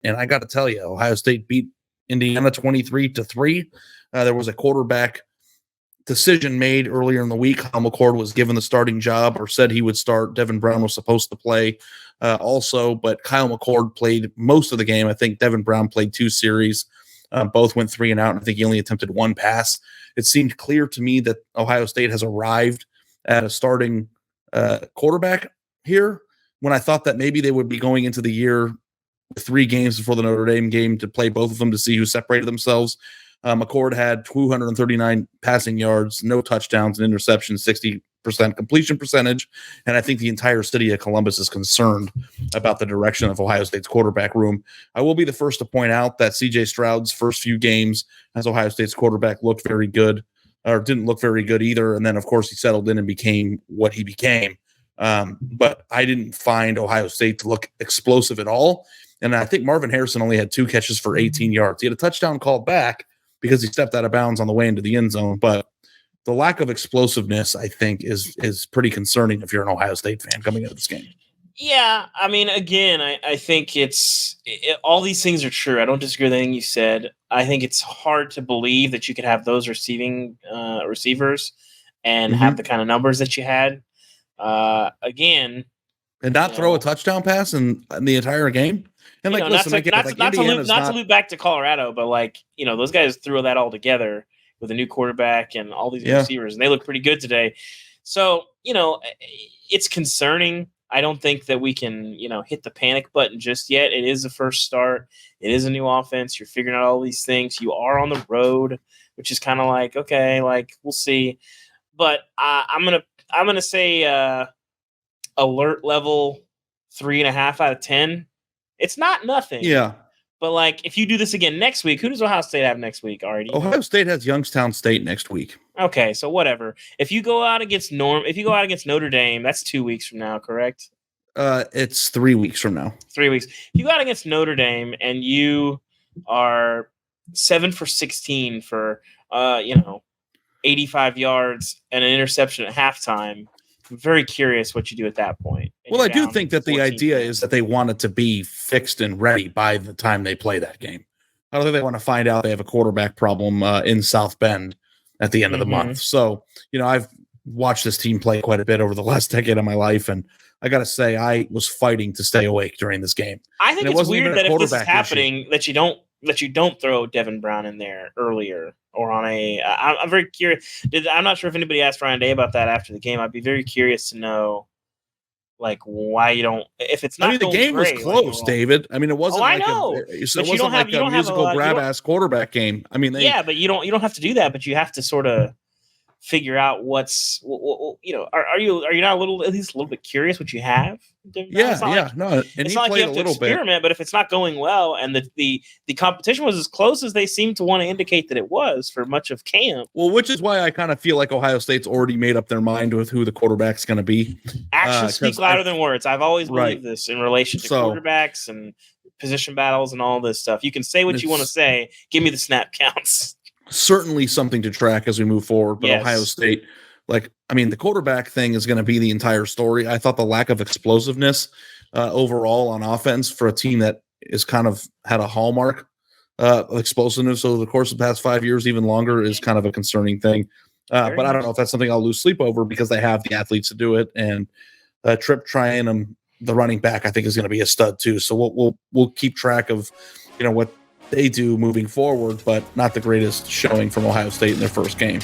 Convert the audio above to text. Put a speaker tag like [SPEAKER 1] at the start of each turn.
[SPEAKER 1] And I got to tell you, Ohio State beat Indiana 23-3. There was a quarterback decision made earlier in the week. Kyle McCord was given the starting job, or said he would start. Devin Brown was supposed to play also, but Kyle McCord played most of the game. I think Devin Brown played 2 series. Both went 3 and out. And I think he only attempted 1 pass. It seemed clear to me that Ohio State has arrived at a starting quarterback here, when I thought that maybe they would be going into the year with 3 games before the Notre Dame game to play both of them to see who separated themselves. McCord had 239 passing yards, no touchdowns and interceptions, 60% completion percentage. And I think the entire city of Columbus is concerned about the direction of Ohio State's quarterback room. I will be the first to point out that C.J. Stroud's first few games as Ohio State's quarterback looked very good, or didn't look very good either. And then, of course, he settled in and became what he became. But I didn't find Ohio State to look explosive at all. And I think Marvin Harrison only had 2 catches for 18 yards. He had a touchdown called back because he stepped out of bounds on the way into the end zone. But the lack of explosiveness, I think, is pretty concerning if you're an Ohio State fan coming into this game.
[SPEAKER 2] Yeah, I mean, again, I think all these things are true. I don't disagree with anything you said. I think it's hard to believe that you could have those receivers and have the kind of numbers that you had. Again,
[SPEAKER 1] and not throw a touchdown pass in the entire game. And like, listen,
[SPEAKER 2] not to loop back to Colorado, but like, those guys threw that all together with a new quarterback and all these receivers, and they look pretty good today. So, it's concerning. I don't think that we can, hit the panic button just yet. It is the first start. It is a new offense. You're figuring out all these things. You are on the road, which is kind of like, okay, like we'll see. But I'm gonna say alert level 3.5 out of 10. It's not nothing.
[SPEAKER 1] Yeah.
[SPEAKER 2] But like, if you do this again next week, who does Ohio State have next week, Ari?
[SPEAKER 1] Ohio State has Youngstown State next week.
[SPEAKER 2] Okay, so whatever. If you go out against Notre Dame, that's 2 weeks from now, correct?
[SPEAKER 1] It's 3 weeks from now.
[SPEAKER 2] 3 weeks. If you go out against Notre Dame and you are 7 for 16 for 85 yards and an interception at halftime, I'm very curious what you do at that point.
[SPEAKER 1] Well, I do think that the idea is that they want it to be fixed and ready by the time they play that game. I don't think they want to find out they have a quarterback problem in South Bend at the end of the month. So, I've watched this team play quite a bit over the last decade of my life, and I got to say, I was fighting to stay awake during this game.
[SPEAKER 2] I think it's weird that if this is happening, that you don't throw Devin Brown in there earlier or on a. I'm very curious. I'm not sure if anybody asked Ryan Day about that after the game. I'd be very curious to know, like, why you don't. If it's not,
[SPEAKER 1] I mean, the game was close, David. I mean, it wasn't.
[SPEAKER 2] I know.
[SPEAKER 1] It wasn't like a musical grab-ass quarterback game. I mean,
[SPEAKER 2] but you don't have to do that. But you have to sort of figure out what's. Are you not at least a little bit curious what you have?
[SPEAKER 1] Yeah. No, and
[SPEAKER 2] it's
[SPEAKER 1] he
[SPEAKER 2] not like
[SPEAKER 1] played
[SPEAKER 2] you have
[SPEAKER 1] a
[SPEAKER 2] to
[SPEAKER 1] little
[SPEAKER 2] experiment, but if it's not going well and the competition was as close as they seem to want to indicate that it was for much of camp.
[SPEAKER 1] Well, which is why I kind of feel like Ohio State's already made up their mind with who the quarterback's going to be.
[SPEAKER 2] Actions speak louder than words. I've always believed this in relation to quarterbacks and position battles and all this stuff. You can say what you want to say. Give me the snap counts.
[SPEAKER 1] Certainly something to track as we move forward, but Ohio State, the quarterback thing is going to be the entire story. I thought the lack of explosiveness overall on offense for a team that is kind of had a hallmark of explosiveness over the course of the past 5 years, even longer, is kind of a concerning thing. But I don't know if that's something I'll lose sleep over because they have the athletes to do it. And Trip Trianum, the running back, I think is going to be a stud too. So we'll keep track of, what they do moving forward, but not the greatest showing from Ohio State in their first game.